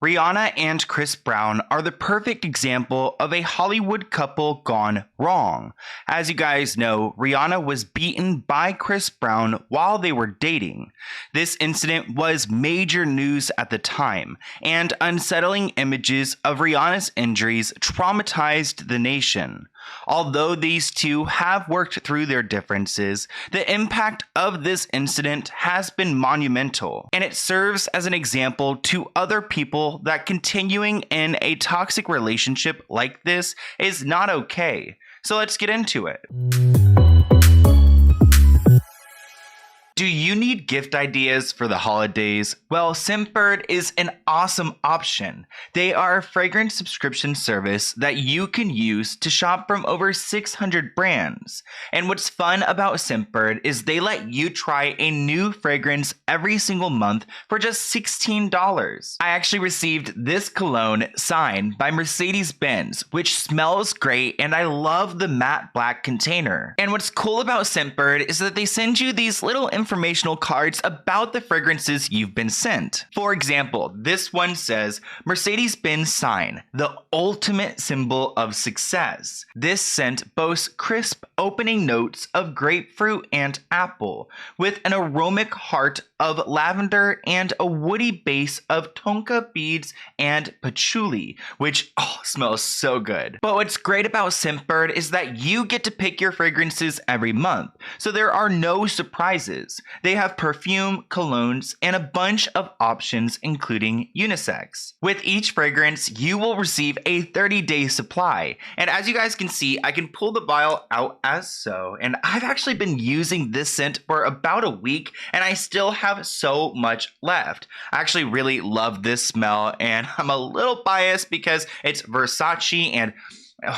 Rihanna and Chris Brown are the perfect example of a Hollywood couple gone wrong. As you guys know, Rihanna was beaten by Chris Brown while they were dating. This incident was major news at the time, and unsettling images of Rihanna's injuries traumatized the nation. Although these two have worked through their differences, the impact of this incident has been monumental, and it serves as an example to other people that continuing in a toxic relationship like this is not okay. So let's get into it. Do you need gift ideas for the holidays? Well, Scentbird is an awesome option. They are a fragrance subscription service that you can use to shop from over 600 brands. And what's fun about Scentbird is they let you try a new fragrance every single month for just $16. I actually received this cologne signed by Mercedes-Benz, which smells great, and I love the matte black container. And what's cool about Scentbird is that they send you these little informational cards about the fragrances you've been sent. For example, this one says, Mercedes-Benz sign, the ultimate symbol of success. This scent boasts crisp opening notes of grapefruit and apple, with an aromatic heart of lavender and a woody base of tonka beads and patchouli, which smells so good. But what's great about Scentbird is that you get to pick your fragrances every month, so there are no surprises. They have perfume, colognes, and a bunch of options including unisex. With each fragrance, you will receive a 30-day supply. And as you guys can see, I can pull the vial out as so, and I've actually been using this scent for about a week, and I still have so much left. I actually really love this smell, and I'm a little biased because it's Versace and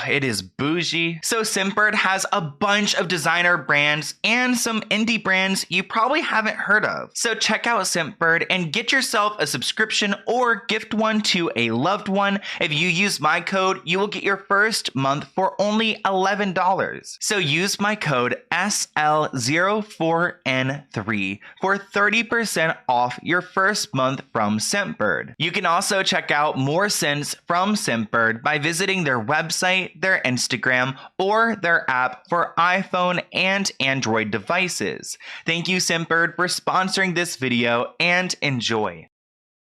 it is bougie. So Scentbird has a bunch of designer brands and some indie brands you probably haven't heard of. So check out Scentbird and get yourself a subscription or gift one to a loved one. If you use my code, you will get your first month for only $11. So use my code SL04N3 for 30% off your first month from Scentbird. You can also check out more scents from Scentbird by visiting their website, their Instagram, or their app for iPhone and Android devices. Thank you, Scentbird, for sponsoring this video, and enjoy.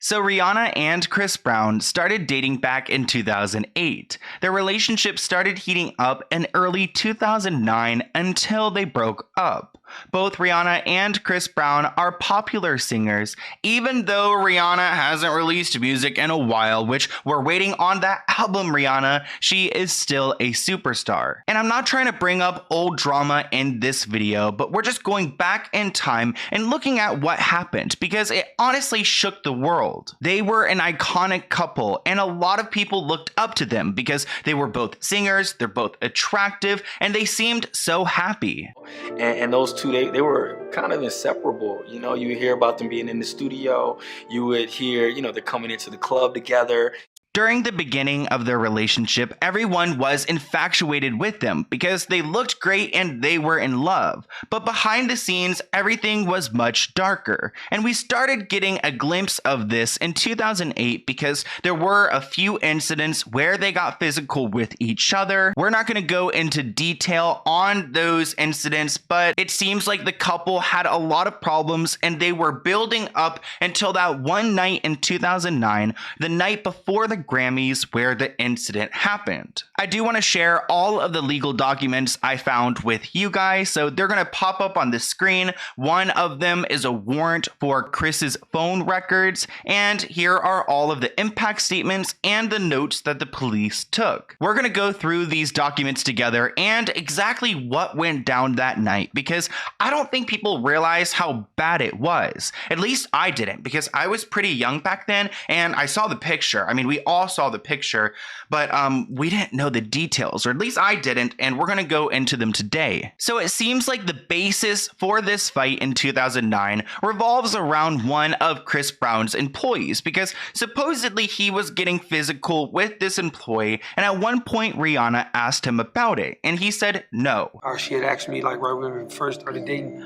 So Rihanna and Chris Brown started dating back in 2008. Their relationship started heating up in early 2009 until they broke up. Both Rihanna and Chris Brown are popular singers, even though Rihanna hasn't released music in a while, which we're waiting on that album, Rihanna. She is still a superstar. And I'm not trying to bring up old drama in this video, but we're just going back in time and looking at what happened, because it honestly shook the world. They were an iconic couple, and a lot of people looked up to them because they were both singers, they're both attractive, and they seemed so happy. And those two, they were kind of inseparable. You know, you would hear about them being in the studio. You would hear, you know, they're coming into the club together. During the beginning of their relationship, everyone was infatuated with them because they looked great and they were in love. But behind the scenes, everything was much darker. And we started getting a glimpse of this in 2008 because there were a few incidents where they got physical with each other. We're not going to go into detail on those incidents, but it seems like the couple had a lot of problems and they were building up until that one night in 2009, the night before the Grammys, where the incident happened. I do want to share all of the legal documents I found with you guys, so they're going to pop up on the screen. One of them is a warrant for Chris's phone records, and here are all of the impact statements and the notes that the police took. We're going to go through these documents together and exactly what went down that night, because I don't think people realize how bad it was. At least I didn't, because I was pretty young back then and I saw the picture. I mean, we all saw the picture, but we didn't know the details, or at least I didn't, and we're going to go into them today. So it seems like the basis for this fight in 2009 revolves around one of Chris Brown's employees, because supposedly he was getting physical with this employee, and at one point Rihanna asked him about it, and he said no. She had asked me, like, right when we first started dating,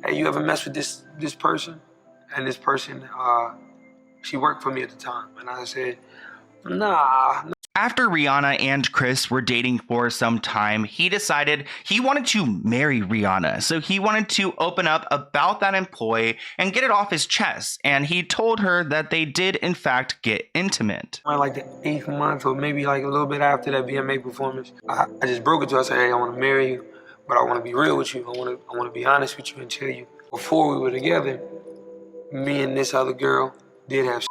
hey, you ever mess with this person? And this person She worked for me at the time. And I said, nah. After Rihanna and Chris were dating for some time, he decided he wanted to marry Rihanna. So he wanted to open up about that employee and get it off his chest. And he told her that they did, in fact, get intimate. Like the 8th month or maybe like a little bit after that VMA performance, I just broke it to her. I said, hey, I want to marry you, but I want to be real with you. I want to be honest with you and tell you, before we were together, me and this other girl did have.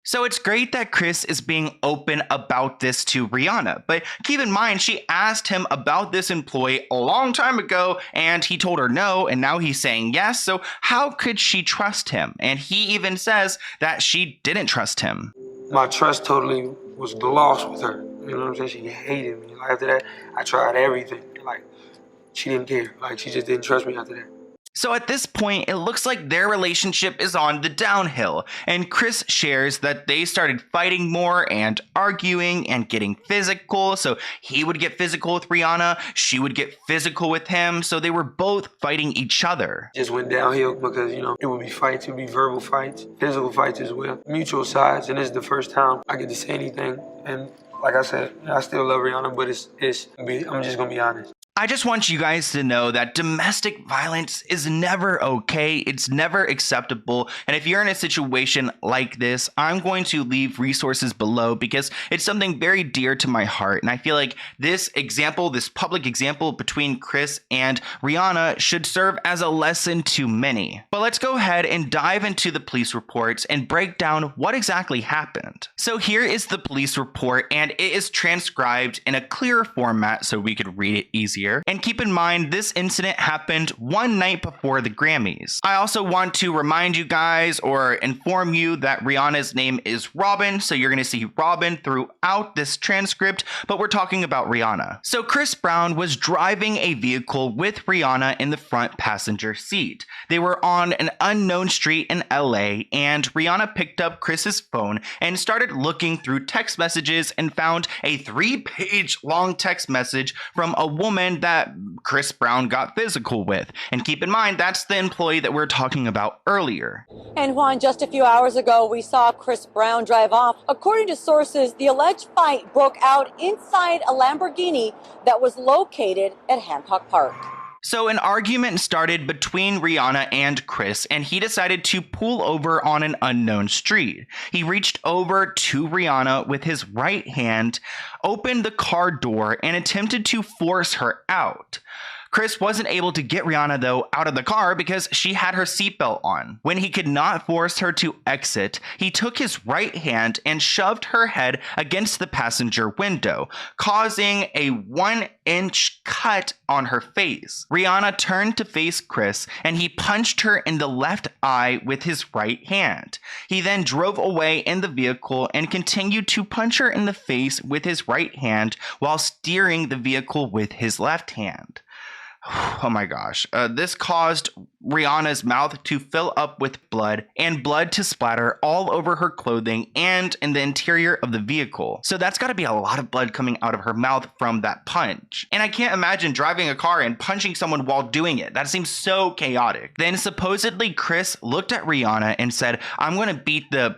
So it's great that Chris is being open about this to Rihanna, but keep in mind, she asked him about this employee a long time ago and he told her no, and now he's saying yes. So how could she trust him? And he even says that she didn't trust him. My trust totally was lost with her. You know what I'm saying? She hated me. Like, after that, I tried everything. Like, she didn't care. Like, she just didn't trust me after that. So at this point, it looks like their relationship is on the downhill, and Chris shares that they started fighting more and arguing and getting physical. So he would get physical with Rihanna, she would get physical with him, so they were both fighting each other. Just went downhill because, you know, it would be fights, it would be verbal fights, physical fights as well, mutual sides, and this is the first time I get to say anything. And like I said, I still love Rihanna, but I'm just gonna be honest. I just want you guys to know that domestic violence is never okay. It's never acceptable. And if you're in a situation like this, I'm going to leave resources below because it's something very dear to my heart. And I feel like this example, this public example between Chris and Rihanna should serve as a lesson to many. But let's go ahead and dive into the police reports and break down what exactly happened. So here is the police report, and it is transcribed in a clearer format so we could read it easier. And keep in mind, this incident happened one night before the Grammys. I also want to remind you guys or inform you that Rihanna's name is Robin, so you're going to see Robin throughout this transcript, but we're talking about Rihanna. So Chris Brown was driving a vehicle with Rihanna in the front passenger seat. They were on an unknown street in LA, and Rihanna picked up Chris's phone and started looking through text messages and found a 3-page long text message from a woman that Chris Brown got physical with. And keep in mind, that's the employee that we were talking about earlier. And Juan, just a few hours ago, we saw Chris Brown drive off. According to sources, the alleged fight broke out inside a Lamborghini that was located at Hancock Park. So an argument started between Rihanna and Chris, and he decided to pull over on an unknown street. He reached over to Rihanna with his right hand, opened the car door, and attempted to force her out. Chris wasn't able to get Rihanna, though, out of the car because she had her seatbelt on. When he could not force her to exit, he took his right hand and shoved her head against the passenger window, causing a 1-inch cut on her face. Rihanna turned to face Chris, and he punched her in the left eye with his right hand. He then drove away in the vehicle and continued to punch her in the face with his right hand while steering the vehicle with his left hand. Oh my gosh. This caused Rihanna's mouth to fill up with blood and blood to splatter all over her clothing and in the interior of the vehicle. So that's got to be a lot of blood coming out of her mouth from that punch. And I can't imagine driving a car and punching someone while doing it. That seems so chaotic. Then supposedly Chris looked at Rihanna and said, "I'm going to beat the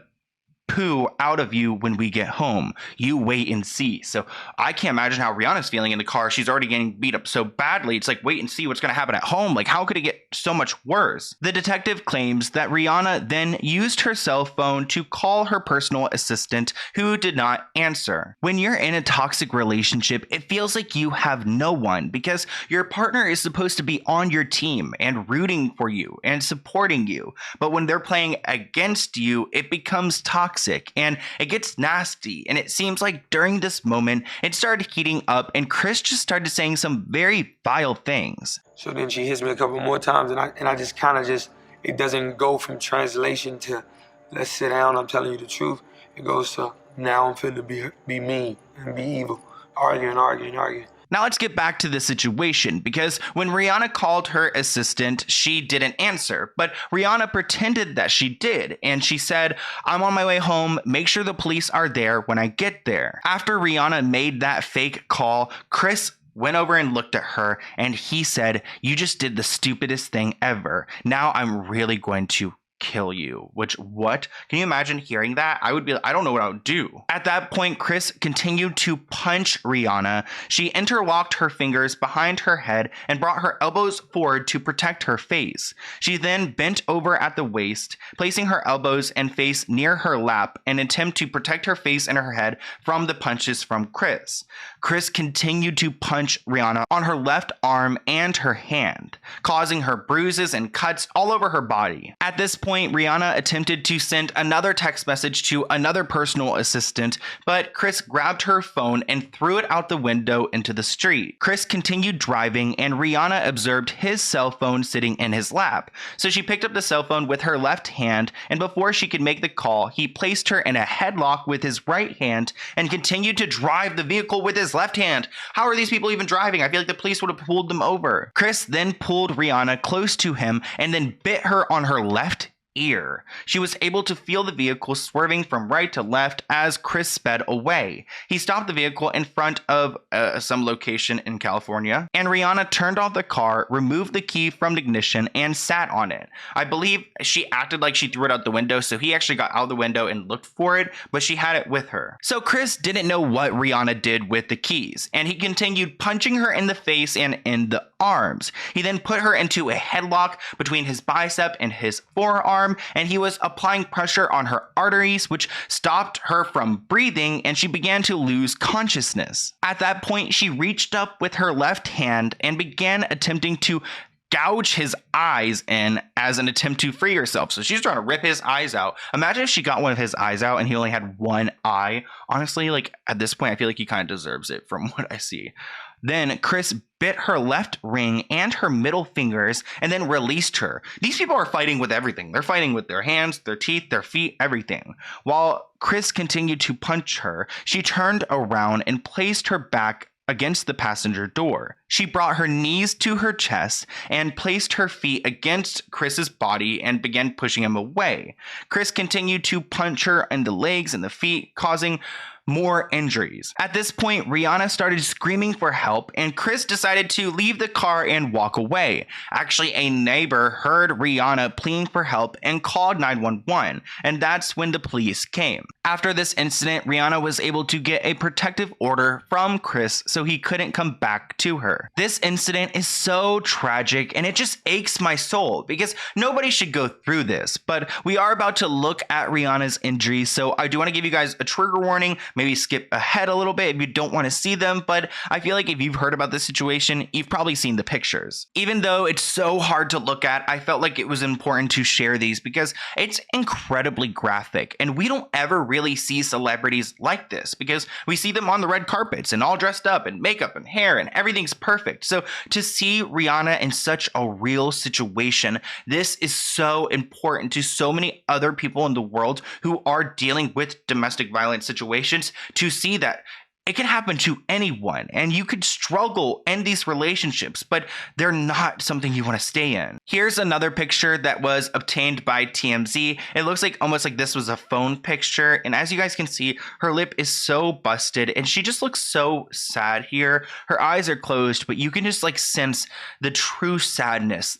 poo out of you when we get home. You wait and see." So I can't imagine how Rihanna's feeling in the car. She's already getting beat up so badly. It's like, wait and see what's going to happen at home. Like, how could it get so much worse? The detective claims that Rihanna then used her cell phone to call her personal assistant, who did not answer. When you're in a toxic relationship, it feels like you have no one because your partner is supposed to be on your team and rooting for you and supporting you. But when they're playing against you, it becomes toxic. And it gets nasty. And it seems like during this moment, it started heating up and Chris just started saying some very vile things. So then she hits me a couple more times and I just kind of it doesn't go from translation to let's sit down, I'm telling you the truth. It goes to now I'm finna be mean and be evil, arguing. Now let's get back to the situation, because when Rihanna called her assistant, she didn't answer, but Rihanna pretended that she did, and she said, "I'm on my way home, make sure the police are there when I get there." After Rihanna made that fake call, Chris went over and looked at her, and he said, "You just did the stupidest thing ever. Now I'm really going to kill you. Which, what? Can you imagine hearing that? I don't know what I would do. At that point, Chris continued to punch Rihanna. She interlocked her fingers behind her head and brought her elbows forward to protect her face. She then bent over at the waist, placing her elbows and face near her lap in an attempt to protect her face and her head from the punches from Chris. Chris continued to punch Rihanna on her left arm and her hand, causing her bruises and cuts all over her body. At this point, Rihanna attempted to send another text message to another personal assistant, but Chris grabbed her phone and threw it out the window into the street. Chris continued driving, and Rihanna observed his cell phone sitting in his lap. So she picked up the cell phone with her left hand, and before she could make the call, he placed her in a headlock with his right hand and continued to drive the vehicle with his left hand. How are these people even driving? I feel like the police would have pulled them over. Chris then pulled Rihanna close to him and then bit her on her left ear. She was able to feel the vehicle swerving from right to left as Chris sped away. He stopped the vehicle in front of some location in California, and Rihanna turned off the car, removed the key from the ignition, and sat on it. I believe she acted like she threw it out the window, so he actually got out the window and looked for it, but she had it with her. So Chris didn't know what Rihanna did with the keys, and he continued punching her in the face and in the arms. He then put her into a headlock between his bicep and his forearm, and he was applying pressure on her arteries, which stopped her from breathing, and she began to lose consciousness. At that point, she reached up with her left hand and began attempting to gouge his eyes in as an attempt to free herself. So she's trying to rip his eyes out. Imagine if she got one of his eyes out and he only had one eye. Honestly, like at this point, I feel like he kind of deserves it from what I see. Then Chris bit her left ring and her middle fingers and then released her. These people are fighting with everything. They're fighting with their hands, their teeth, their feet, everything. While Chris continued to punch her, she turned around and placed her back against the passenger door. She brought her knees to her chest and placed her feet against Chris's body and began pushing him away. Chris continued to punch her in the legs and the feet, causing more injuries. At this point, Rihanna started screaming for help, and Chris decided to leave the car and walk away. Actually, a neighbor heard Rihanna pleading for help and called 911, and that's when the police came. After this incident, Rihanna was able to get a protective order from Chris so he couldn't come back to her. This incident is so tragic, and it just aches my soul because nobody should go through this, but we are about to look at Rihanna's injuries, so I do want to give you guys a trigger warning. Maybe skip ahead a little bit if you don't want to see them, but I feel like if you've heard about this situation, you've probably seen the pictures. Even though it's so hard to look at, I felt like it was important to share these because it's incredibly graphic, and we don't ever really see celebrities like this because we see them on the red carpets and all dressed up and makeup and hair and everything's perfect. So to see Rihanna in such a real situation, this is so important to so many other people in the world who are dealing with domestic violence situations, to see that it can happen to anyone and you could struggle in these relationships, but they're not something you want to stay in. Here's another picture that was obtained by TMZ. It looks like almost like this was a phone picture, and as you guys can see, her lip is so busted and she just looks so sad here. Her eyes are closed, but you can just like sense the true sadness.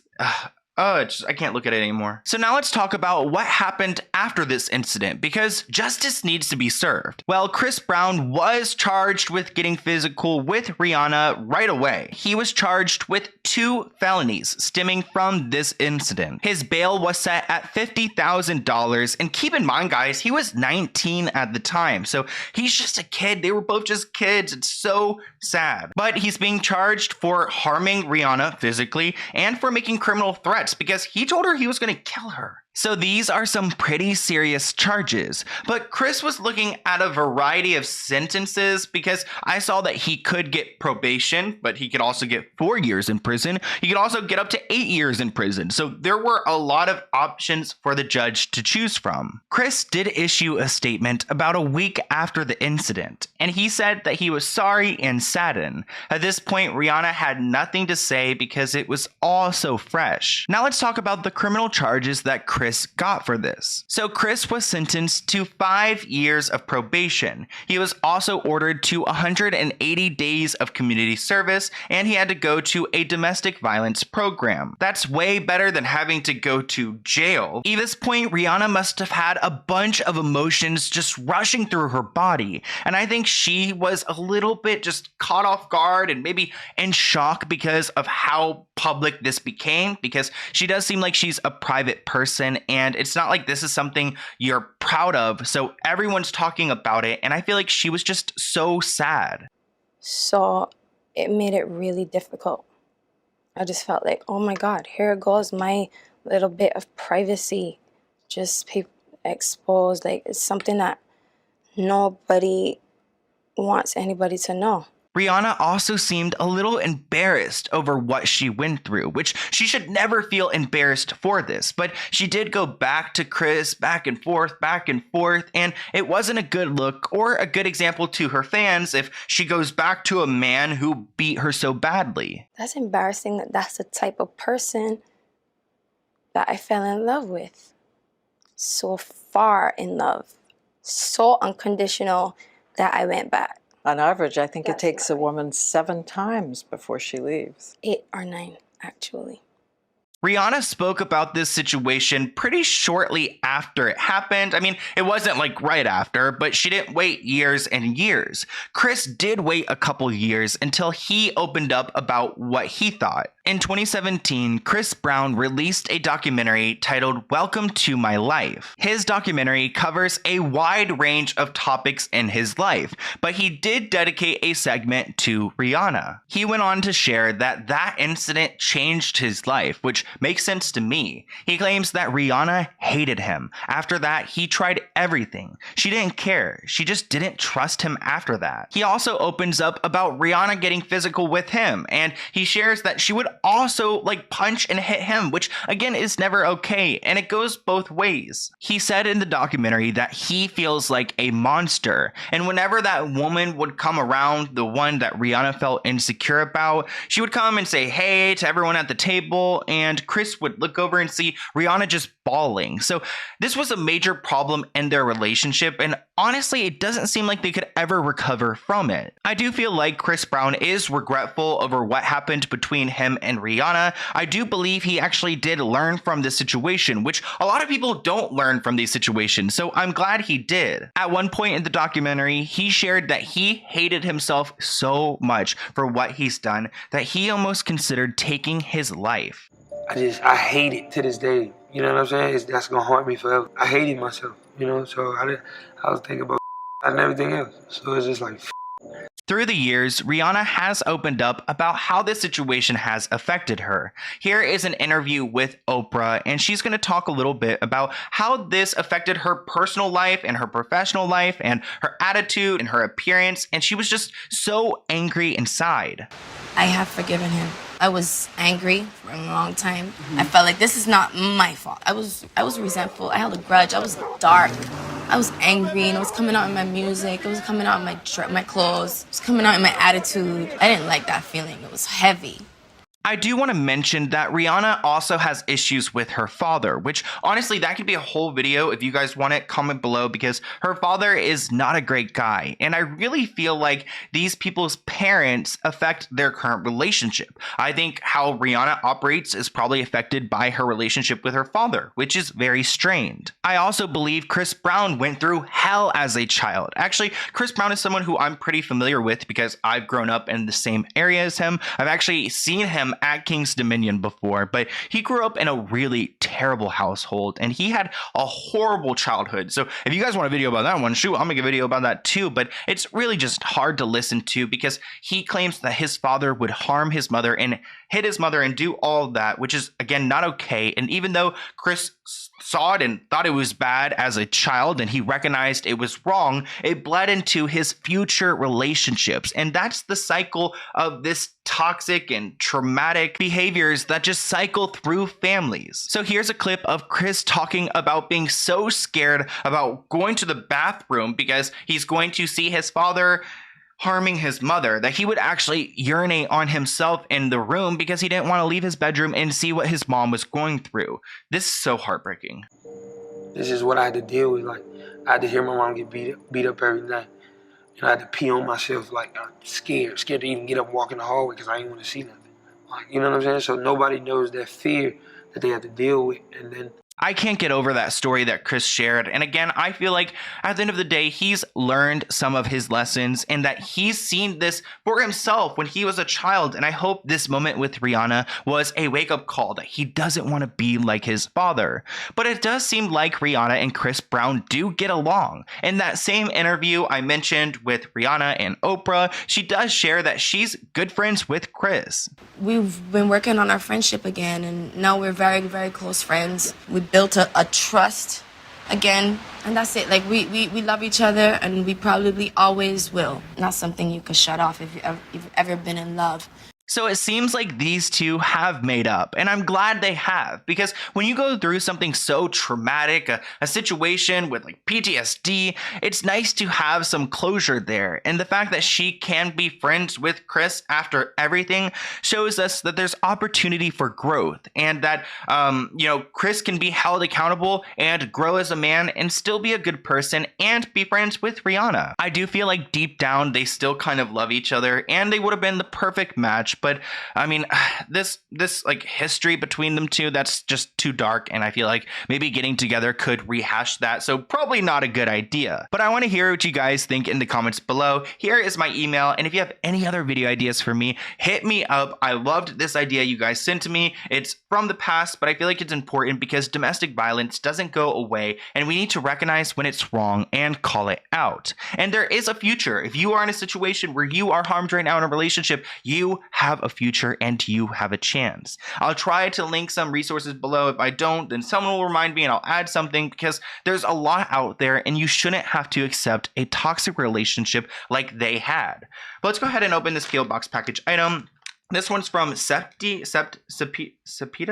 I can't look at it anymore. So now let's talk about what happened after this incident, because justice needs to be served. Well, Chris Brown was charged with getting physical with Rihanna right away. He was charged with 2 felonies stemming from this incident. His bail was set at $50,000, and keep in mind, guys, he was 19 at the time, so he's just a kid. They were both just kids. It's so sad. But he's being charged for harming Rihanna physically and for making criminal threats, because he told her he was going to kill her. So these are some pretty serious charges, but Chris was looking at a variety of sentences because I saw that he could get probation, but he could also get 4 years in prison. He could also get up to 8 years in prison. So there were a lot of options for the judge to choose from. Chris did issue a statement about a week after the incident, and he said that he was sorry and saddened. At this point, Rihanna had nothing to say because it was all so fresh. Now let's talk about the criminal charges that Chris Chris got for this. So Chris was sentenced to 5 years of probation. He was also ordered to 180 days of community service, and he had to go to a domestic violence program. That's way better than having to go to jail. At this point, Rihanna must have had a bunch of emotions just rushing through her body, and I think she was a little bit just caught off guard and maybe in shock because of how public this became, because she does seem like she's a private person, and it's not like this is something you're proud of, so everyone's talking about it, and I feel like she was just so sad. So it made it really difficult. I just felt like, oh my God, here goes my little bit of privacy, just exposed. Like, it's something that nobody wants anybody to know. Rihanna also seemed a little embarrassed over what she went through, which she should never feel embarrassed for this, but she did go back to Chris back and forth, and it wasn't a good look or a good example to her fans if she goes back to a man who beat her so badly. That's embarrassing that that's the type of person that I fell in love with. So far in love, so unconditional that I went back. On average, I think it That's takes a right. woman 7 times before she leaves. 8 or 9, actually. Rihanna spoke about this situation pretty shortly after it happened. I mean, it wasn't like right after, but she didn't wait years and years. Chris did wait a couple years until he opened up about what he thought. In 2017, Chris Brown released a documentary titled Welcome to My Life. His documentary covers a wide range of topics in his life, but he did dedicate a segment to Rihanna. He went on to share that incident changed his life, which makes sense to me. He claims that Rihanna hated him. After that, he tried everything. She didn't care. She just didn't trust him after that. He also opens up about Rihanna getting physical with him, and he shares that she would also punch and hit him, which again is never okay, and it goes both ways. He said in the documentary that he feels like a monster, and whenever that woman would come around, the one that Rihanna felt insecure about, she would come and say hey to everyone at the table, and Chris would look over and see Rihanna just bawling. So this was a major problem in their relationship, and honestly, it doesn't seem like they could ever recover from it. I do feel like Chris Brown is regretful over what happened between him and Rihanna. I do believe he actually did learn from this situation, which a lot of people don't learn from these situations, so I'm glad he did. At one point in the documentary, he shared that he hated himself so much for what he's done that he almost considered taking his life. I hate it to this day. You know what I'm saying? That's gonna haunt me forever. I hated myself, so I was thinking about and everything else. So it's just like. Through the years, Rihanna has opened up about how this situation has affected her. Here is an interview with Oprah, and she's going to talk a little bit about how this affected her personal life and her professional life and her attitude and her appearance, and she was just so angry inside. I have forgiven him. I was angry for a long time. I felt like this is not my fault. I was resentful. I held a grudge. I was dark. I was angry, and it was coming out in my music. It was coming out in my clothes. It was coming out in my attitude. I didn't like that feeling. It was heavy. I do want to mention that Rihanna also has issues with her father, which honestly, that could be a whole video. If you guys want it, comment below, because her father is not a great guy. And I really feel like these people's parents affect their current relationship. I think how Rihanna operates is probably affected by her relationship with her father, which is very strained. I also believe Chris Brown went through hell as a child. Actually, Chris Brown is someone who I'm pretty familiar with because I've grown up in the same area as him. I've actually seen him at King's Dominion before, but he grew up in a really terrible household and he had a horrible childhood. So if you guys want a video about that one, shoot, I'll make a video about that too. But it's really just hard to listen to because he claims that his father would harm his mother and hit his mother and do all of that, which is again not okay. And even though Chris saw it and thought it was bad as a child and he recognized it was wrong, it bled into his future relationships. And that's the cycle of this toxic and traumatic behaviors that just cycle through families. So here's a clip of Chris talking about being so scared about going to the bathroom because he's going to see his father harming his mother, that he would actually urinate on himself in the room because he didn't want to leave his bedroom and see what his mom was going through. This is so heartbreaking. This is what I had to deal with. Like, I had to hear my mom get beat up every night. And I had to pee on myself. Like, I'm scared to even get up and walk in the hallway because I didn't want to see nothing. Like, you know what I'm saying? So nobody knows that fear that they have to deal with. And then I can't get over that story that Chris shared. And again, I feel like at the end of the day, he's learned some of his lessons and that he's seen this for himself when he was a child. And I hope this moment with Rihanna was a wake-up call that he doesn't want to be like his father. But it does seem like Rihanna and Chris Brown do get along. In that same interview I mentioned with Rihanna and Oprah, she does share that she's good friends with Chris. We've been working on our friendship again, and now we're very, very close friends. We built a trust again, and that's it. Like, we love each other, and we probably always will. Not something you can shut off if you've ever been in love. So it seems like these two have made up, and I'm glad they have, because when you go through something so traumatic, a situation with like PTSD, it's nice to have some closure there. And the fact that she can be friends with Chris after everything shows us that there's opportunity for growth, and that Chris can be held accountable and grow as a man and still be a good person and be friends with Rihanna. I do feel like deep down they still kind of love each other, and they would have been the perfect match. But I mean, this like history between them two, that's just too dark, and I feel like maybe getting together could rehash that, so probably not a good idea. But I want to hear what you guys think in the comments below. Here is my email, and if you have any other video ideas for me, hit me up. I loved this idea you guys sent to me. It's from the past, but I feel like it's important because domestic violence doesn't go away, and we need to recognize when it's wrong and call it out. And there is a future. If you are in a situation where you are harmed right now in a relationship, you have a future and you have a chance. I'll try to link some resources below. If I don't, then someone will remind me and I'll add something, because there's a lot out there and you shouldn't have to accept a toxic relationship like they had. But let's go ahead and open this PO Box package item. This one's from Sepita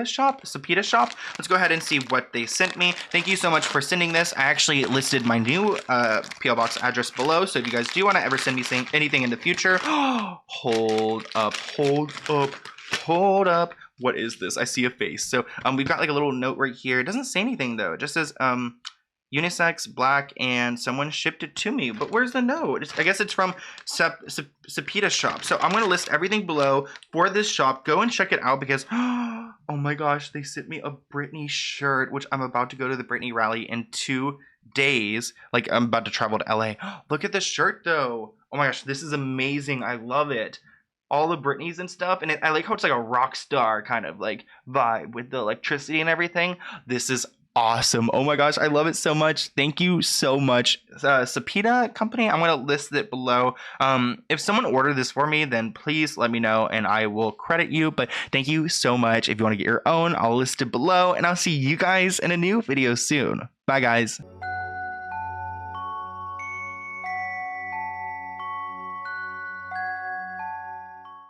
Shop. Let's go ahead and see what they sent me. Thank you so much for sending this. I actually listed my new PO Box address below, so if you guys do want to ever send me anything in the future, hold up. What is this? I see a face. So we've got like a little note right here. It doesn't say anything though. It just says unisex, black, and someone shipped it to me. But where's the note? I guess it's from Sepita Shop. So I'm going to list everything below for this shop. Go and check it out because, oh my gosh, they sent me a Britney shirt, which I'm about to go to the Britney rally in 2 days. Like, I'm about to travel to LA. Look at this shirt though. Oh my gosh, this is amazing. I love it. All the Britneys and stuff, and I like how it's like a rock star kind of like vibe with the electricity and everything. This is awesome. Oh my gosh, I love it so much. Thank you so much, Sepita company. I'm gonna list it below. If someone ordered this for me, then please let me know and I will credit you. But thank you so much. If you want to get your own, I'll list it below, and I'll see you guys in a new video soon. Bye guys.